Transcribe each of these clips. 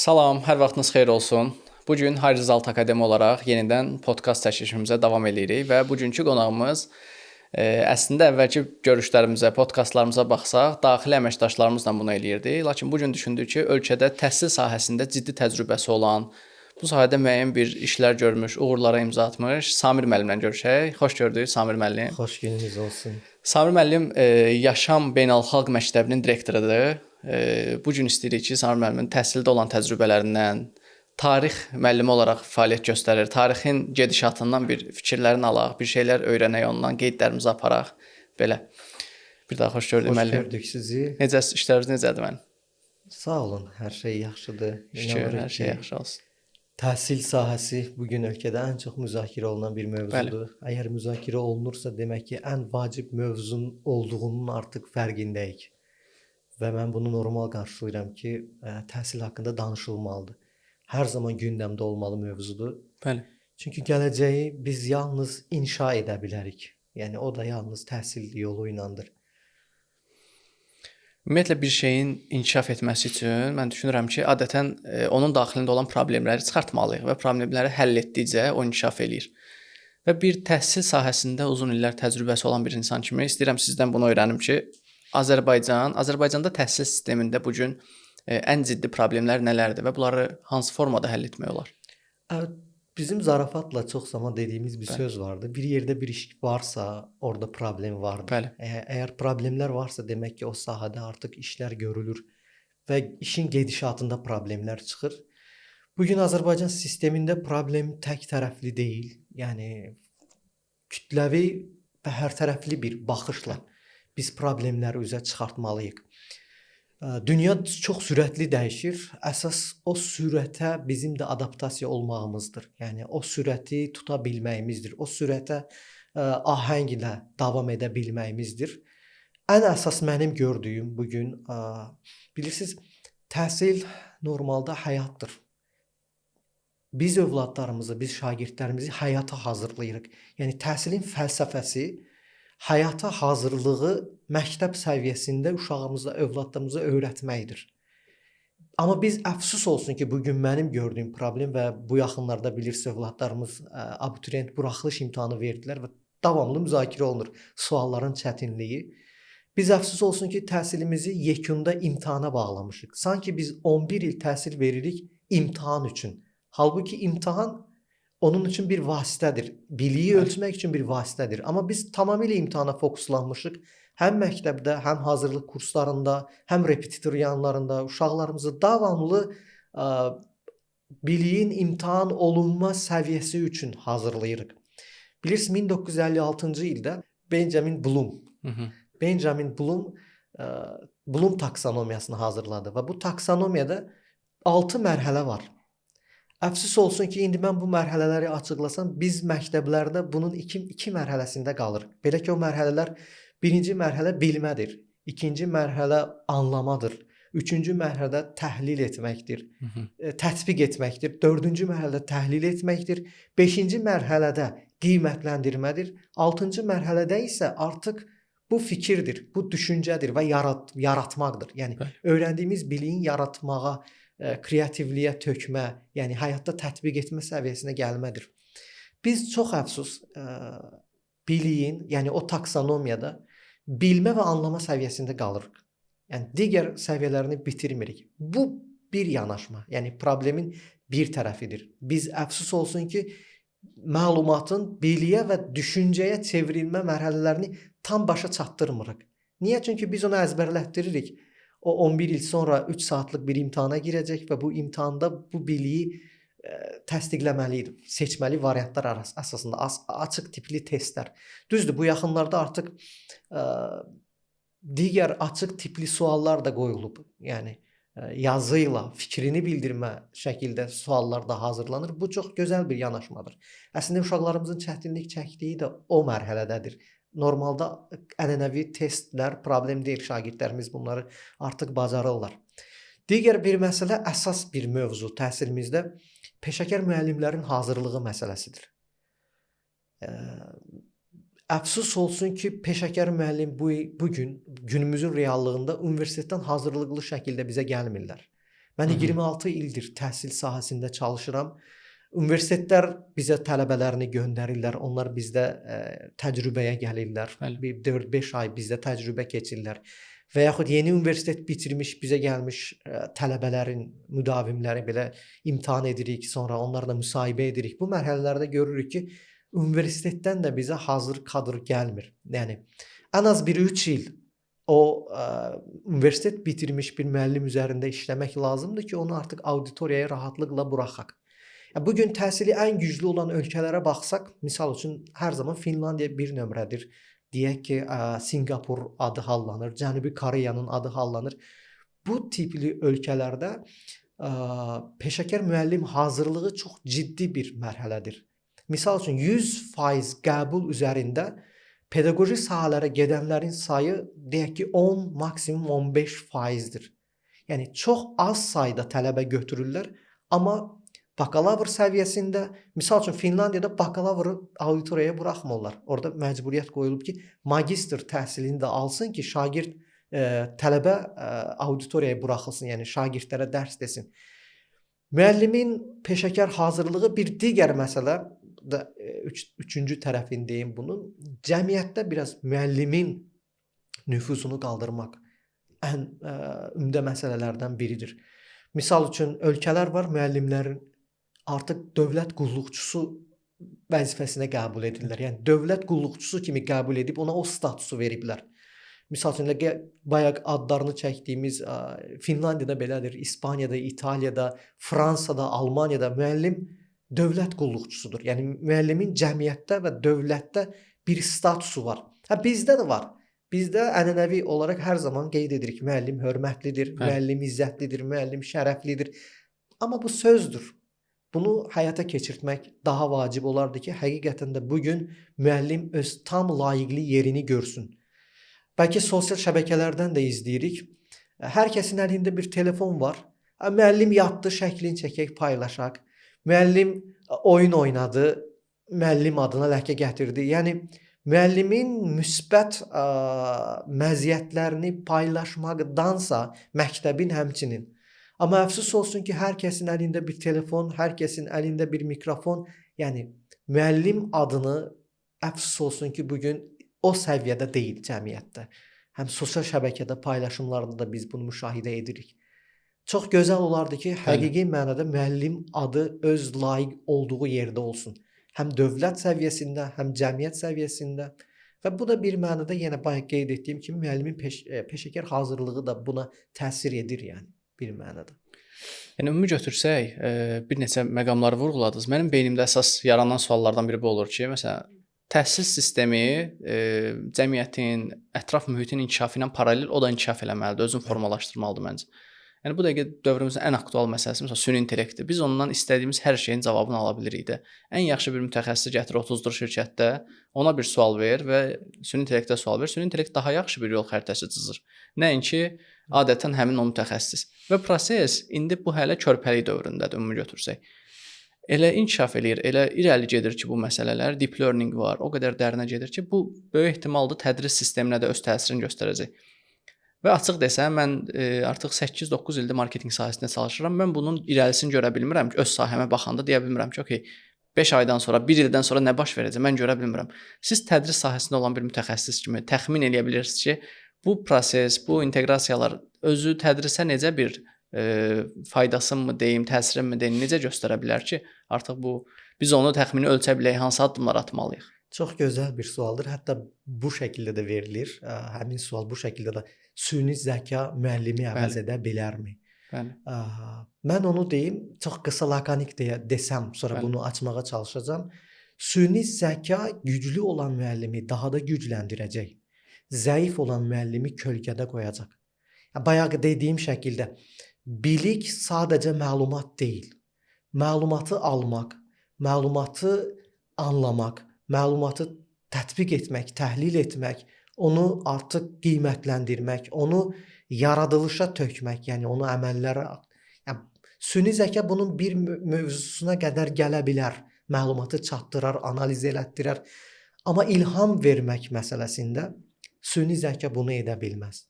Salam, hər vaxtınız xeyir olsun. Bu gün Horizont Akademi olaraq yenidən podkast təşkilimizə davam edirik və bugünkü qonağımız əslində əvvəlki görüşlərimizə, podkastlarımıza baxsaq, daxili əməkdaşlarımızla bunu eləyirdi. Lakin bu gün düşündük ki, ölkədə təhsil sahəsində ciddi təcrübəsi olan, bu sahədə müəyyən bir işlər görmüş, uğurlara imza atmış Samir müəllimlə görüşək. Xoş gördük Samir müəllim. Xoş gününüz olsun. Samir müəllim Yaşam Beynəlxalq Məktəbinin direktorudur. Bu gün istəyirik ki, Samir müəllimin təhsildə olan təcrübələrindən, tarix müəllimi olaraq fəaliyyət göstərir. Tarixin gedişatından bir fikirlərini alaq, bir şeylər öyrənək ondan, qeydlərimizi aparaq. Belə. Bir daha xoş gördük müəllim. Xoş gördük sizi. Necə işləriniz necədir müəllim? Sağ olun, hər şey yaxşıdır. Şükür, hər şey yaxşı olsun. Təhsil sahəsi bu gün ölkədə ən çox müzakirə olunan bir mövzudur. Bəli. Əgər müzakirə olunursa, demək ki, ən vacib mövzunun olduğunun artıq fərqindəyik. Və mən bunu normal qarşılayıram ki, təhsil haqqında danışılmalıdır. Hər zaman gündəmdə olmalı mövzudur. Bəli. Çünki gələcəyi biz yalnız inşa edə bilərik. Yəni o da yalnız təhsil yolu ilədir. Ümumiyyətlə bir şeyin inkişaf etməsi üçün mən düşünürəm ki, adətən onun daxilində olan problemləri çıxartmalıyıq və problemləri həll etdikcə o inkişaf eləyir. Və bir təhsil sahəsində uzun illər təcrübəsi olan bir insan kimi istəyirəm sizdən bunu öyrənim ki, Azərbaycanda təhsil sistemində bu gün ən ciddi problemlər nələrdir və bunları hansı formada həll etmək olar? Bizim zarafatla çox zaman dediyimiz bir söz vardı. Bir yerdə bir iş varsa, orada problem vardır. Bəli. Əgər problemlər varsa, demək ki, o sahədə artıq işlər görülür və işin gedişatında problemlər çıxır. Bugün Azərbaycan sistemində problem tək tərəfli deyil. Yəni kütləvi və hərtərəfli bir baxışla biz problemləri üzə çıxartmalıyıq. Dünya çox sürətli dəyişir. Əsas o sürətə bizim də adaptasiya olmağımızdır. Yəni o sürəti tuta bilməyimizdir. O sürətə ahənglə davam edə bilməyimizdir. Ən əsas mənim gördüyüm bu gün bilirsiniz, təhsil normalda həyatdır. Biz övladlarımızı, biz şagirdlərimizi həyata hazırlayırıq. Yəni təhsilin fəlsəfəsi həyata hazırlığı məktəb səviyyəsində uşağımıza, övladlarımıza öyrətməkdir. Amma biz əfsus olsun ki, bugün mənim gördüyüm problem və bu yaxınlarda bilirsiniz, övladlarımız abituriyent buraxılış imtahanı verdilər və davamlı müzakirə olunur sualların çətinliyi. Biz əfsus olsun ki, təhsilimizi yekunda imtahana bağlamışıq. Sanki biz 11 il təhsil veririk imtahan üçün. Halbuki imtahan onun üçün bir vasitədir. Biliyi ölçmək üçün bir vasitədir. Amma biz tamamilə imtahana fokuslanmışıq. Həm məktəbdə, həm hazırlıq kurslarında, həm repetitor yanlarında uşaqlarımızı davamlı biliyin imtahan olunma səviyyəsi üçün hazırlayırıq. Bilirsiniz, 1956-cı ildə Benjamin Bloom Bloom taksonomiyasını hazırladı və bu taksonomiyada 6 mərhələ var. Əfsus olsun ki, indi mən bu mərhələləri açıqlasam, biz məktəblərdə bunun iki mərhələsində qalırıq. Belə ki, o mərhələlər birinci mərhələ bilmədir, ikinci mərhələ anlamadır, üçüncü mərhələdə təhlil etməkdir, tətbiq etməkdir, dördüncü mərhələdə təhlil etməkdir, beşinci mərhələdə qiymətləndirmədir, altıncı mərhələdə isə artıq bu fikirdir, bu düşüncədir və yaratmaqdır. Yəni öyrəndiyimiz biliyin yaratmağa, kreativliyə tökmə, yəni həyatda tətbiq etmə səviyyəsinə gəlmədir. Biz çox əfsus biliyin, yəni o taksonomiyada bilmə və anlama səviyyəsində qalırıq. Yəni digər səviyyələrini bitirmirik. Bu bir yanaşma, yəni problemin bir tərəfidir. Biz əfsus olsun ki, məlumatın biliyə və düşüncəyə çevrilmə mərhələlərini tam başa çatdırmırıq. Niyə? Çünki biz onu əzbərlətdiririk. O 11 il sonra 3 saatlıq bir imtahana girəcək və bu imtahanda bu biliyi təsdiqləməlidir. Seçməli variantlar əsasında açıq tipli testlər. Düzdür, bu yaxınlarda artıq digər açıq tipli suallar da qoyulub. Yəni yazı ilə fikrini bildirmə şəkildə suallar da hazırlanır. Bu çox gözəl bir yanaşmadır. Əslində uşaqlarımızın çətinlik çəkdiyi də o mərhələdədir. Normalda ənənəvi testlər problem deyil, şagirdlərimiz bunları artıq bacarırlar. Digər bir məsələ, əsas bir mövzu təhsilimizdə peşəkar müəllimlərin hazırlığı məsələsidir. Əfsus olsun ki, peşəkar müəllim bu gün günümüzün reallığında universitetdən hazırlıqlı şəkildə bizə gəlmirlər. Mən 26 ildir təhsil sahəsində çalışıram. Universitetlər bizə tələbələrini göndərirlər. Onlar bizdə təcrübəyə gəlirlər. Bəli. Bir 4-5 ay bizdə təcrübə keçirlər. Və yaxud yeni universitet bitirmiş, bizə gəlmiş tələbələrin müdavimləri belə imtahan edirik, sonra onlarla müsahibə edirik. Bu mərhələlərdə görürük ki, universitetdən də bizə hazır kadr gəlmir. Yəni ən az bir 3 il o universitet bitirmiş bir müəllim üzərində işləmək lazımdır ki, onu artıq auditoriyaya rahatlıqla buraxaq. Bu gün təhsili ən güclü olan ölkələrə baxsaq, misal üçün hər zaman Finlandiya bir nömrədir. Deyək ki, Singapur adı hallanır, Cənubi Koreyanın adı hallanır. Bu tipli ölkələrdə peşəkar müəllim hazırlığı çox ciddi bir mərhələdir. Misal üçün 100% qəbul üzərində pedaqoji sahələrə gedənlərin sayı deyək ki 10, maksimum 15%-dir. Yəni çox az sayda tələbə götürürlər, amma bakalavr səviyyəsində, misal üçün Finlandiyada bakalavrı auditoriyaya buraxmırlar. Orada məcburiyyət qoyulub ki, magistr təhsilini də alsın ki, şagird tələbə auditoriyaya buraxılsın, yəni şagirdlərə dərs desin. Müəllimin peşəkar hazırlığı bir digər məsələ da üçüncü tərəfindəyim bunun. Cəmiyyətdə biraz müəllimin nüfuzunu qaldırmaq ən ümdə məsələlərdən biridir. Misal üçün ölkələr var, müəllimlərin artıq dövlət qulluqçusu vəzifəsinə qəbul edirlər. Yəni dövlət qulluqçusu kimi qəbul edib ona o statusu veriblər. Misal üçün bayaq adlarını çəkdiyimiz Finlandiyada belədir, İspaniyada, İtaliyada, Fransada, Almaniyada müəllim dövlət qulluqçusudur. Yəni müəllimin cəmiyyətdə və dövlətdə bir statusu var. Bizdə də var. Bizdə ənənəvi olaraq hər zaman qeyd edirik, müəllim hörmətlidir, müəllim izzətlidir, müəllim şərəflidir. Amma bu sözdür. Bunu həyata keçirtmək daha vacib olardı ki, həqiqətən də bugün müəllim öz tam layiqli yerini görsün. Bəlkə sosial şəbəkələrdən də izləyirik. Hər kəsin əlində bir telefon var. Müəllim yatdı, şəklini çəkək, paylaşaq. Müəllim oyun oynadı, müəllim adına ləkə gətirdi. Yəni müəllimin müsbət məziyyətlərini paylaşmaqdansa məktəbin həmçinin. Amma əfsus olsun ki, hər kəsin əlində bir telefon, hər kəsin əlində bir mikrofon. Yəni müəllim adını əfsus olsun ki, bugün o səviyyədə deyil cəmiyyətdə. Həm sosial şəbəkədə paylaşımlarda da biz bunu müşahidə edirik. Çox gözəl olardı ki, həqiqi mənada müəllim adı öz layiq olduğu yerdə olsun. Həm dövlət səviyyəsində, həm cəmiyyət səviyyəsində. Və bu da bir mənada yenə bayaq qeyd etdiyim kimi müəllimin peşəkar hazırlığı da buna təsir edir yəni bir mənada. Yəni ümumi götürsək, bir neçə məqamları vurğuladınız. Mənim beynimdə əsas yaranan suallardan biri bu olur ki, məsələn, təhsil sistemi cəmiyyətin, ətraf mühitin inkişafı ilə paralel o da inkişaf eləməlidir, özünü formalaşdırmalıdır məncə. Yəni bu dəqiqə dövrümüzün ən aktual məsələsi məsələn süni intellektdir. Biz ondan istədiyimiz hər şeyin cavabını ala bilirik də. Ən yaxşı bir mütəxəssisi gətir 30-dur şirkətdə, ona bir sual ver və süni intellektə sual ver. Süni intellekt daha yaxşı bir yol xəritəsi çizir. Nəinki adətən həmin o mütəxəssis. Və proses indi bu hələ körpəlik dövründədir ümumi götürsək. Elə inkişaf eləyir, elə irəli gedir ki, bu məsələlər, deep learning var, o qədər dərinə gedir ki, bu böyük ehtimalda tədris sisteminə də öz təsirini göstərəcək. Və açıq desəm, mən artıq 8-9 ildir marketinq sahəsində çalışıram. Mən bunun irəlisini görə bilmirəm ki, öz sahəmə baxanda deyə bilmirəm ki, okey, 5 aydan sonra, 1 ildən sonra nə baş verəcək, mən görə bilmirəm. Siz tədris sahəsində olan bir mütəxəssis kimi təxmin eləyə bilirsiniz ki, bu proses, bu inteqrasiyalar özü tədrisə necə bir faydasını mı deyim, təsirini mi deyim, necə göstərə bilər ki, artıq bu biz onu təxmini ölçə bilək, hansı addımlar atmalıyıq? Çox gözəl bir sualdır. Hətta bu şəkildə də verilir. Həmin sual bu şəkildə də süni zəka müəllimi əvəz edə bilərmi? Bəli. Mən onu deyim, çox qısa lakonik desəm, sonra bunu açmağa çalışacağam. Süni zəka güclü olan müəllimi daha da gücləndirəcək. Zəif olan müəllimi kölgədə qoyacaq. Bayaq dediyim şəkildə bilik sadəcə məlumat deyil. Məlumatı almaq, məlumatı anlamaq, məlumatı tətbiq etmək, təhlil etmək, onu artıq qiymətləndirmək, onu yaradılışa tökmək, yəni onu əməllərə, yəni süni zəka bunun bir mövzusuna qədər gələ bilər. Məlumatı çatdırar, analiz elətdirər. Amma ilham vermək məsələsində süni zəka bunu edə bilməz.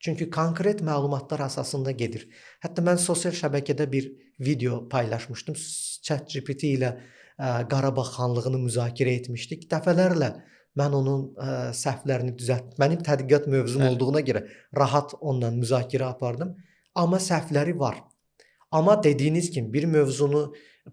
Çünki konkret məlumatlar əsasında gedir. Hətta mən sosial şəbəkədə bir video paylaşmışdım. ChatGPT ilə Qarabağ xanlığını müzakirə etmişdik. Dəfələrlə mən onun səhvlərini mənim tədqiqat mövzum olduğuna görə rahat onunla müzakirə apardım. Amma səhvləri var. Amma dediyiniz kimi bir mövzunu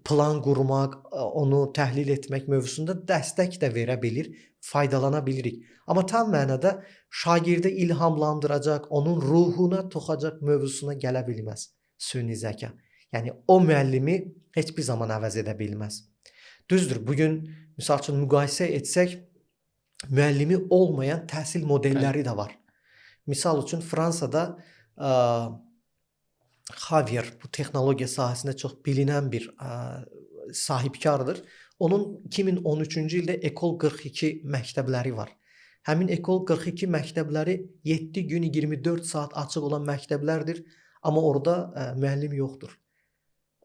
plan qurmaq, onu təhlil etmək mövzusunda dəstək də verə bilir, faydalana bilirik. Amma tam mənada şagirdə ilhamlandıracaq, onun ruhuna toxacaq mövzusuna gələ bilməz süni zəka. Yəni o müəllimi heç bir zaman əvəz edə bilməz. Düzdür, bu gün misal üçün müqayisə etsək, müəllimi olmayan təhsil modelləri də var. Misal üçün Fransada Xavier bu texnologiya sahəsində çox bilinən bir sahibkardır. Onun 2013-cü ildə Ekol 42 məktəbləri var. Həmin Ekol 42 məktəbləri 7 gün 24 saat açıq olan məktəblərdir, amma orada müəllim yoxdur.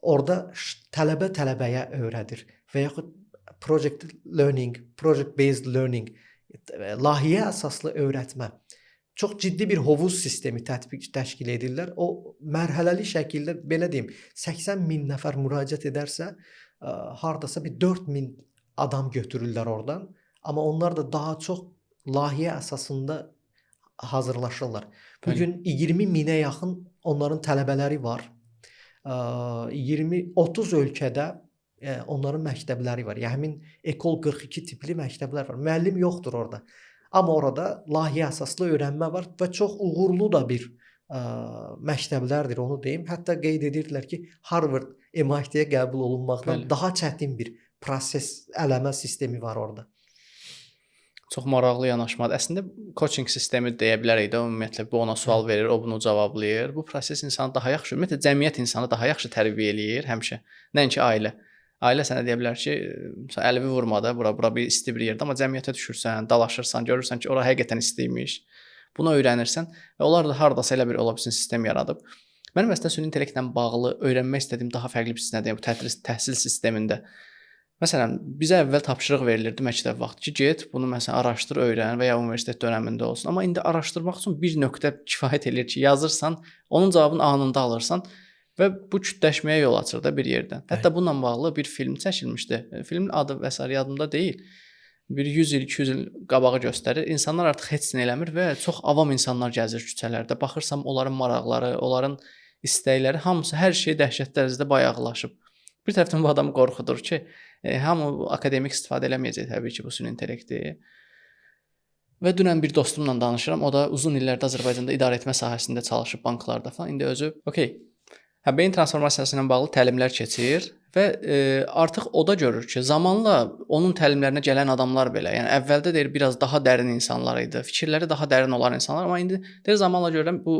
Orada tələbə tələbəyə öyrədir və yaxud project learning, project based learning, layihə əsaslı öyrətmə. Çox ciddi bir hovuz sistemi təşkil edirlər. O mərhələli şəkildə belə deyim, 80 min nəfər müraciət edərsə, hardasa bir 4000 adam götürürlər oradan. Amma onlar da daha çox layihə əsasında hazırlaşırlar. Bugün 20 minə yaxın onların tələbələri var. 20-30 ölkədə onların məktəbləri var. Yəni həmin Ekol 42 tipli məktəblər var. Müəllim yoxdur orada. Amma orada layihə əsaslı öyrənmə var və çox uğurlu da bir məktəblərdir, onu deyim. Hətta qeyd edirdilər ki, Harvard, MIT-yə qəbul olunmaqdan daha çətin bir proses, ələmə sistemi var orada. Çox maraqlı yanaşmadır. Əslində coaching sistemi deyə bilərik də, ümumiyyətlə bu ona sual verir, o bunu cavablayır. Bu proses insanı daha yaxşı, ümumiyyətlə cəmiyyət insanı daha yaxşı tərbiyə eləyir həmişə. Nəinki ailə. Ailə sənə deyə bilər ki, əlimi vurmadı, bura bir isti bir yerdə, amma cəmiyyətə düşürsən, dalaşırsan, görürsən ki, ora həqiqətən istiymiş. Bunu öyrənirsən və onlar da hardasa elə bir ola bilsin sistem yaradıb. Mənim əslində süni intellektlə bağlı öyrənmək istədiyim daha fərqli bir sistemdir bu təhsil sistemində. Məsələn, bizə əvvəl tapşırıq verilirdi məktəb vaxtı ki, get bunu məsələn araşdır, öyrən və ya universitet dövründə olsun. Amma indi araşdırmaq üçün bir nöqtə kifayət eləyir ki, yazırsan, onun cavabını anında alırsan. Və bu kütləşməyə yol açır da bir yerdən. Hətta bununla bağlı bir film çəkilmişdi. Filmin adı və sair yadımda deyil. Bir 100 il, 200 il qabağı göstərir. İnsanlar artıq heç nə eləmir və çox avam insanlar gəzir küçələrdə. Baxırsam onların maraqları, onların istəkləri, hamısı hər şey dəhşətli dərəcədə bayağılaşıb. Bir tərəfdən bu adamı qorxudur ki, hamı akademik istifadə eləməyəcək təbii ki, bu süni intellekti. Və dünən bir dostumla danışıram. O da uzun illərdə Azərbaycanda idarə etmə sahəsində çalışıb banklarda falan. İndi özü, beyin transformasiyası ilə bağlı təlimlər keçir və artıq o da görür ki, zamanla onun təlimlərinə gələn adamlar belə, yəni əvvəldə deyir biraz daha dərin insanlar idi, fikirləri daha dərin olan insanlar, amma indi deyir zamanla görürəm bu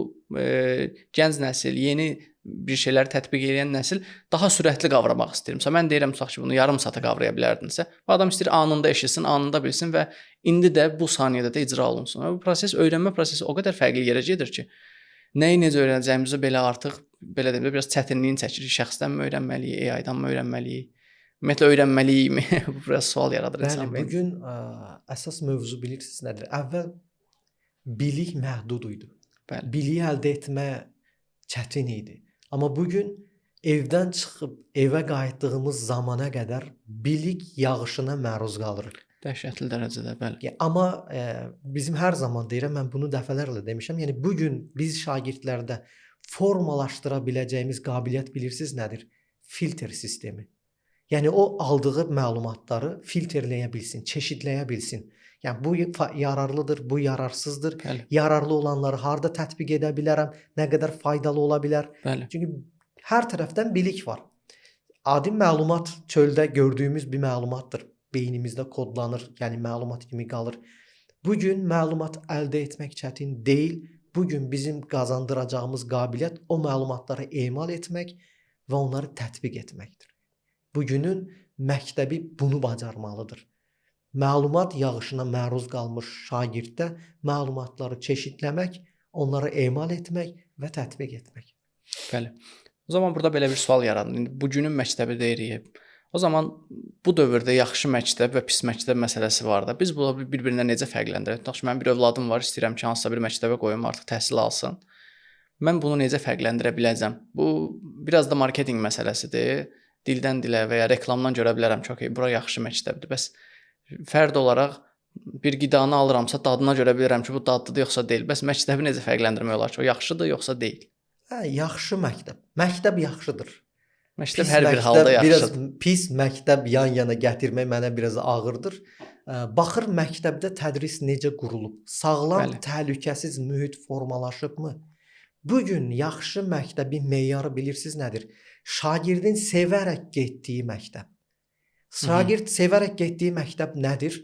gənc nəsil, yeni bir şeyləri tətbiq edən nəsil daha sürətli qavramaq istəyir. Məsələn, mən deyirəm tutaq ki, bunu yarım saata qavraya bilərdinsə, bu adam istəyir anında eşitsin, anında bilsin və indi də bu saniyədə də icra olunsun. Bu proses, öyrənmə prosesi o qədər fərqli yerə gedir ki, nəyi necə öyrənəcəyimizi belə artıq belə deyim də biraz çətinliyini çəkirik. Şəxsdənmi öyrənməliyik, AI-danmı öyrənməliyik? Ümumiyyətlə öyrənməliyikmi? Bu biraz sual yaradır insan beynində. Bəli, bu gün əsas mövzu bilirsiniz nədir? Əvvəl bilik məhdud idi. Bəli. Biliyi əldə etmə çətin idi. Amma bu gün evdən çıxıb evə qayıtdığımız zamana qədər bilik yağışına məruz qalırıq. Dəhşətli dərəcədə, bəli. Amma bizim hər zaman deyirəm, mən bunu dəfələrlə demişəm. Yəni bu gün biz şagirdlərdə formalaşdıra biləcəyimiz qabiliyyət bilirsiniz nədir? Filtr sistemi. Yəni o aldığı məlumatları filtrləyə bilsin, çeşidləyə bilsin. Yəni bu yararlıdır, bu yararsızdır. Bəli. Yararlı olanları harda tətbiq edə bilərəm, nə qədər faydalı ola bilər? Bəli. Çünki hər tərəfdən bilik var. Adi məlumat çöldə gördüyümüz bir məlumatdır. Beynimizdə kodlanır, yəni məlumat kimi qalır. Bu gün məlumat əldə etmək çətin deyil. Bu gün bizim qazandıracağımız qabiliyyət o məlumatları emal etmək və onları tətbiq etməkdir. Bugünün məktəbi bunu bacarmalıdır. Məlumat yağışına məruz qalmış şagirddə məlumatları çeşidləmək, onları emal etmək və tətbiq etmək. Bəli. O zaman burada belə bir sual yaranır. İndi bugünün məktəbi deyirik. O O zaman bu dövrdə yaxşı məktəb və pis məktəb məsələsi var da. Biz bunları bir-birindən necə fərqləndirək? Tutaq ki, mənim bir övladım var, istəyirəm ki, hansısa bir məktəbə qoyum, artıq təhsil alsın. Mən bunu necə fərqləndirə biləcəm? Bu biraz da marketinq məsələsidir. Dildən dilə və ya reklamdan görə bilərəm ki, okey, bura yaxşı məktəbdir. Bəs fərd olaraq bir qidanı alıramsa, dadına görə bilirəm ki, bu dadlıdır yoxsa deyil. Bəs məktəbi necə fərqləndirmək olar ki, o yaxşıdır yoxsa deyil? Yaxşı məktəb. Məktəb yaxşıdır. Məktəb hər bir halda yaxşıdır. Biraz pis məktəb yan-yana gətirmək mənə biraz ağırdır. Baxır məktəbdə tədris necə qurulub? Sağlam, təhlükəsiz mühit formalaşıbmı? Bu gün yaxşı məktəbin meyarı bilirsiniz nədir? Şagirdin sevərək getdiyi məktəb. Şagird sevərək getdiyi məktəb nədir?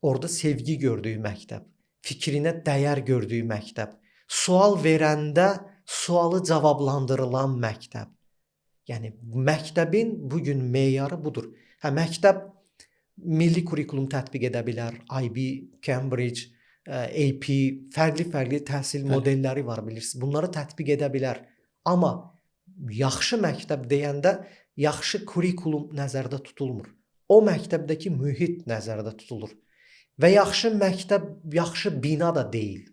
Orada sevgi gördüyü məktəb, fikrinə dəyər gördüyü məktəb, sual verəndə sualı cavablandırılan məktəb. Yəni məktəbin bu gün meyarı budur. Məktəb milli kurikulum tətbiq edə bilər, IB, Cambridge, AP, fərqli təhsil modelləri var bilirsiniz. Bunları tətbiq edə bilər. Amma yaxşı məktəb deyəndə yaxşı kurikulum nəzərdə tutulmur. O məktəbdəki mühit nəzərdə tutulur. Və yaxşı məktəb yaxşı bina da deyil.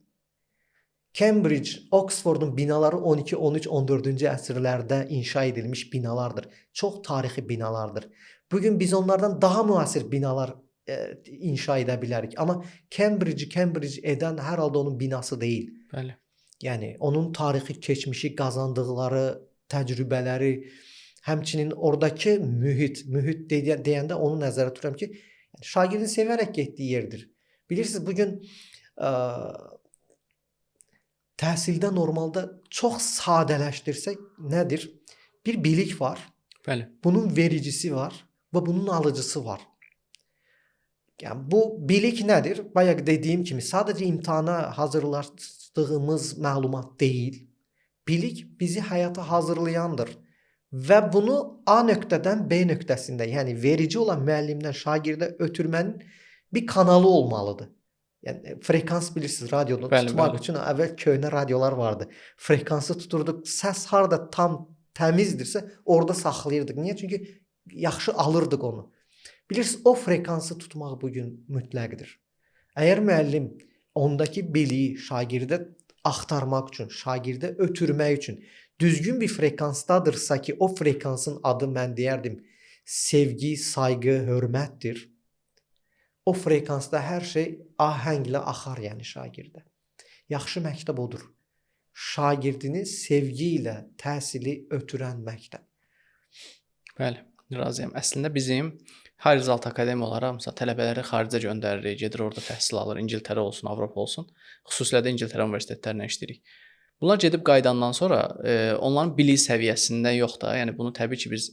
Cambridge, Oxfordun binaları 12, 13, 14-cü əsrlərdə inşa edilmiş binalardır. Çox tarixi binalardır. Bugün biz onlardan daha müasir binalar inşa edə bilərik. Amma Cambridge edən hər halda onun binası deyil. Bəli. Yəni onun tarixi keçmişi, qazandıqları, təcrübələri, həmçinin oradakı mühit deyəndə onu nəzərdə tuturam ki, şagirdin sevərək getdiyi yerdir. Bilirsiniz, bugün təhsildə normalda çox sadələşdirsək nədir? Bir bilik var. Bəli. Bunun vericisi var və bunun alıcısı var. Yəni bu bilik nədir? Bayaq dediyim kimi sadəcə imtahana hazırlaşdığımız məlumat deyil. Bilik bizi həyata hazırlayandır və bunu A nöqtədən B nöqtəsində, yəni verici olan müəllimdən şagirdə ötürmənin bir kanalı olmalıdır. Yəni frekans bilirsiniz, radionu tutmaq üçün əvvəl köhnə radiolar vardı. Frekansı tuturduq, səs harda tam təmizdirsə orada saxlayırdıq. Niyə? Çünki yaxşı alırdıq onu. Bilirsiniz, o frekansı tutmaq bugün mütləqdir. Əgər müəllim ondakı biliyi şagirdə axtarmaq üçün, şagirdə ötürmək üçün düzgün bir frekansdadırsa ki, o frekansın adı mən deyərdim sevgi, sayğı, hörmətdir. O frekansda hər şey ahənglə axar, yəni şagirdə. Yaxşı məktəb odur. Şagirdini sevgi ilə təhsili ötürən məktəb. Bəli, razıyam. Əslində bizim Harizalt Akademiya olaraq məsələn tələbələri xaricə göndəririk, gedir orada təhsil alır, İngiltərə olsun, Avropa olsun. Xüsusilə də İngiltərə universitetlərinə işləyirik. Bunlar gedib qayıdandan sonra onların bilik səviyyəsində yox da, yəni bunu təbii ki biz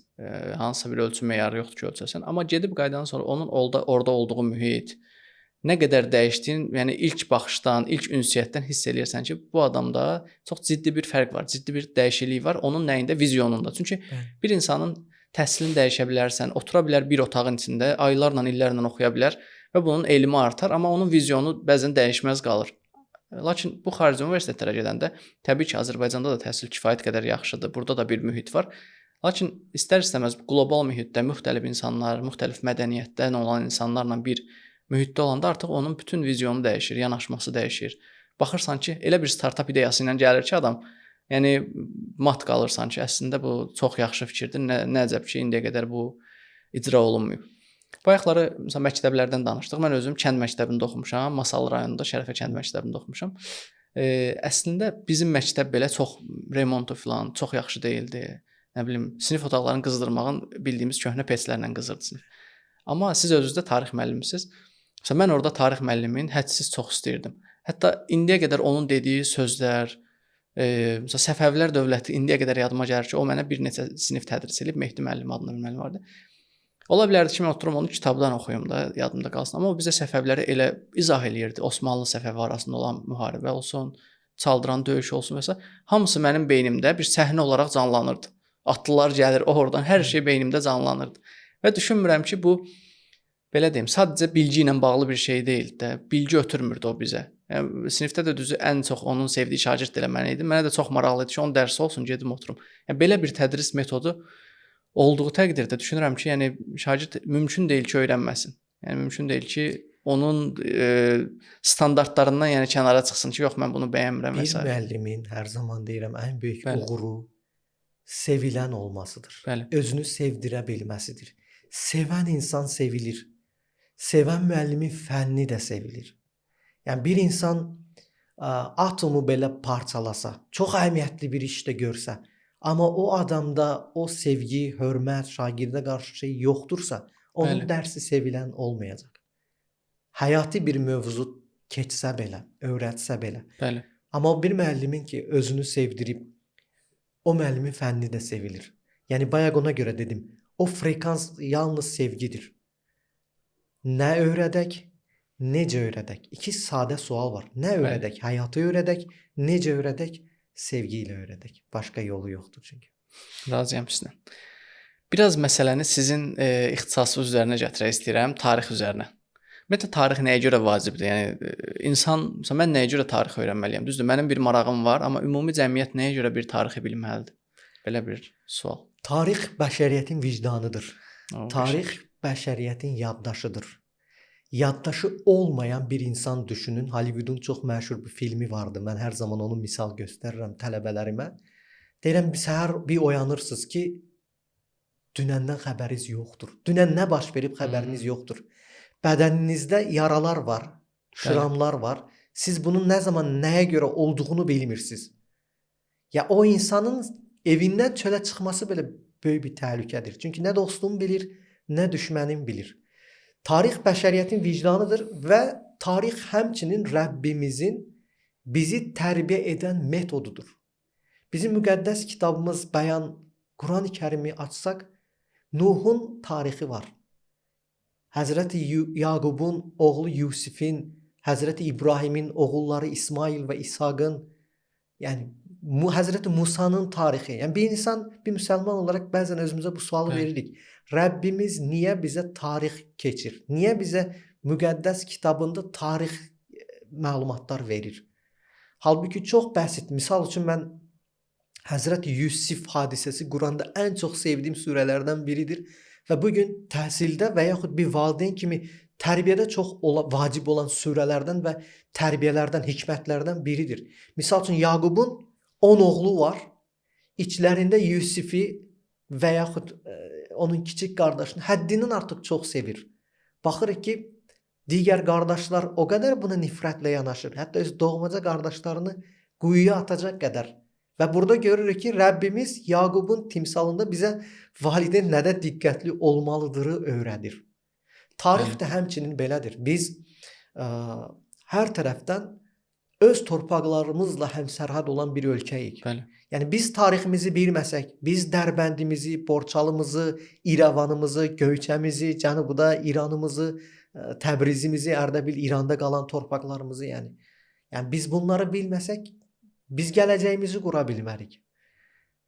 hansısa bir ölçü meyarı yoxdur ki ölçəsən, amma gedib qayıdandan sonra onun orada olduğu mühit nə qədər dəyişdiyini, yəni ilk baxışdan, ilk ünsiyyətdən hiss eləyirsən ki, bu adamda çox ciddi bir fərq var, ciddi bir dəyişiklik var onun nəyində, vizyonunda. Çünki bir insanın təhsilini dəyişə bilərsən, otura bilər bir otağın içində, aylarla, illərlə oxuya bilər və bunun elmi artar, amma onun vizyonu bəzən dəyişməz qalır. Lakin bu xarici universitetlərə gedəndə təbii ki, Azərbaycanda da təhsil kifayət qədər yaxşıdır. Burada da bir mühit var. Lakin istər-istəməz qlobal mühitdə müxtəlif insanlar, müxtəlif mədəniyyətdən olan insanlarla bir mühitdə olanda artıq onun bütün vizyonu dəyişir, yanaşması dəyişir. Baxırsan ki, elə bir startap ideyası ilə gəlir ki, adam, yəni mat qalırsan ki, əslində bu çox yaxşı fikirdir. Nə əcəb ki, indiyə qədər bu icra olunmayıb. Bayaqları məsələn məktəblərdən danışdıq. Mən özüm kənd məktəbində oxumuşam, Masallı rayonunda Şərəfə kənd məktəbində oxumuşam. Əslində bizim məktəb belə çox remontu filan çox yaxşı deyildi. Nə bilim, sinif otaqlarını qızdırmağın bildiyimiz köhnə peslərlə qızırdı sinif. Amma siz özünüz də tarix müəllimisiniz. Məsələn mən orada tarix müəllimini hədsiz çox istəyirdim. Hətta indiyə qədər onun dediyi sözlər, məsələn Səfəvilər dövləti indiyə qədər yadıma gəlir ki, o mənə bir neçə sinif tədris edib, Mehdi müəllim adında bir müəllim vardı. Ola bilərdi ki, mən oturum onu kitabdan oxuyum da, yadımda qalsın. Amma o bizə Səfəvləri elə izah eləyirdi. Osmanlı Səfəvi arasında olan müharibə olsun, Çaldıran döyüş olsun və s. Hamısı mənim beynimdə bir səhnə olaraq canlanırdı. Atlılar gəlir oradan, hər şey beynimdə canlanırdı. Və düşünmürəm ki, bu belə deyim, sadəcə bilgi ilə bağlı bir şey deyil də. Bilgi ötürmürdü o bizə. Yəni sinifdə də düzü ən çox onun sevdiyi şagird elə mən idim. Mənə də çox maraqlı idi ki, onun dərsi olsun, gedim oturum. Yəni belə bir tədris metodu olduğu təqdirdə düşünürəm ki, yəni şagird mümkün deyil ki, öyrənməsin. Yəni mümkün deyil ki, onun standartlarından yəni kənara çıxsın ki, yox mən bunu bəyənmirəm və Bir s. müəllimin hər zaman deyirəm ən böyük Bəli. uğuru sevilən olmasıdır. Bəli. Özünü sevdirə bilməsidir. Sevən insan sevilir. Sevən müəllimin fənni də sevilir. Yəni bir insan atomu belə parçalasa, çox əhəmiyyətli bir iş də görsə, amma o adamda o sevgi, hörmət, şagirdə qarşı şey yoxdursa, onun Bəli. dərsi sevilən olmayacaq. Həyati bir mövzu keçsə belə, öyrətsə belə. Bəli. Amma o bir müəllimin ki, özünü sevdirib, o müəllimin fənni də sevilir. Yəni bayaq ona görə dedim, o frekans yalnız sevgidir. Nə öyrədək, necə öyrədək? İki sadə sual var. Nə öyrədək? Həyatı öyrədək, necə öyrədək? Sevgi ilə öyrədək. Başqa yolu yoxdur çünki. Razıyam sizlə. Biraz məsələni sizin ixtisasınız üzərinə gətirək istəyirəm, tarix üzərinə. Ümumiyyətlə tarix nəyə görə vacibdir? Yəni insan, məsələn mən nəyə görə tarix öyrənməliyəm? Düzdür, mənim bir marağım var, amma ümumi cəmiyyət nəyə görə bir tarixi bilməlidir? Belə bir sual. Tarix bəşəriyyətin vicdanıdır. O, Tarix bəşəriyyətin yaddaşıdır. Yaddaşı olmayan bir insan düşünün. Hollywoodun çox məşhur bir filmi vardı. Mən hər zaman onu misal göstərirəm tələbələrimə. Deyirəm, səhər bir oyanırsınız ki, dünəndən xəbəriniz yoxdur. Dünən nə baş verib xəbəriniz yoxdur. Bədəninizdə yaralar var, şıramlar var. Siz bunun nə zaman, nəyə görə olduğunu bilmirsiniz. Ya o insanın evindən çölə çıxması belə böyük bir təhlükədir. Çünki nə dostum bilir, nə düşmənim bilir. Tarix bəşəriyyətin vicdanıdır və tarix həmçinin Rəbbimizin bizi tərbiyə edən metodudur. Bizim müqəddəs kitabımız Bəyan, Quran-ı Kərimi açsaq, Nuhun tarixi var. Həzrəti Yaqubun oğlu Yusifin, Həzrəti İbrahimin oğulları İsmail və İshaqın, yəni Həzrəti Musanın tarixi. Yəni bir insan, bir müsəlman olaraq bəzən özümüzə bu sualı veririk. Rəbbimiz niyə bizə tarix keçir? Niyə bizə müqəddəs kitabında tarix məlumatlar verir? Halbuki çox bəsit. Misal üçün mən Həzrəti Yusif hadisəsi Quranda ən çox sevdiyim surələrdən biridir. Və bugün təhsildə və yaxud bir valideyn kimi tərbiyədə çox vacib olan surələrdən və tərbiyələrdən, hikmətlərdən biridir. Misal üçün Yaqubun 10 oğlu var. İçlərində Yusifi və yaxud onun kiçik qardaşını həddindən artıq çox sevir. Baxırıq ki, digər qardaşlar o qədər buna nifrətlə yanaşır. Hətta öz doğmaca qardaşlarını quyuya atacaq qədər. Və burada görürük ki, Rəbbimiz Yaqubun timsalında bizə valideyn nədə diqqətli olmalıdırı öyrədir. Tarix də həmçinin belədir. Biz hər tərəfdən öz torpaqlarımızla həmsərhəd olan bir ölkəyik. Bəli. Yəni biz tariximizi bilməsək, biz Dərbəndimizi, Borçalımızı, İrəvanımızı, Göyçəmizi, Cənubuda İranımızı, Təbrizimizi, Ərdəbil İranda qalan torpaqlarımızı yəni biz bunları bilməsək, biz gələcəyimizi qura bilmərik.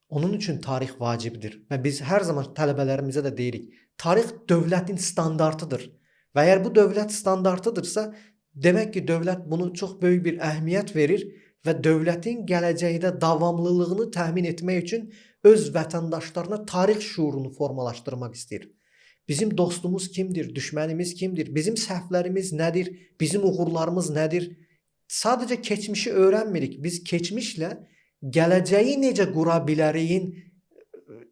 Onun üçün tarix vacibdir və biz hər zaman tələbələrimizə də deyirik. Tarix dövlətin standartıdır. Və əgər bu dövlət standartıdırsa, demək ki, dövlət bunu çox böyük bir əhəmiyyət verir və dövlətin gələcəkdə davamlılığını təmin etmək üçün öz vətəndaşlarına tarix şuurunu formalaşdırmaq istəyir. Bizim dostumuz kimdir, düşmənimiz kimdir, bizim səhvlərimiz nədir, bizim uğurlarımız nədir? Sadəcə keçmişi öyrənmirik. Biz keçmişlə gələcəyi necə qura biləriyin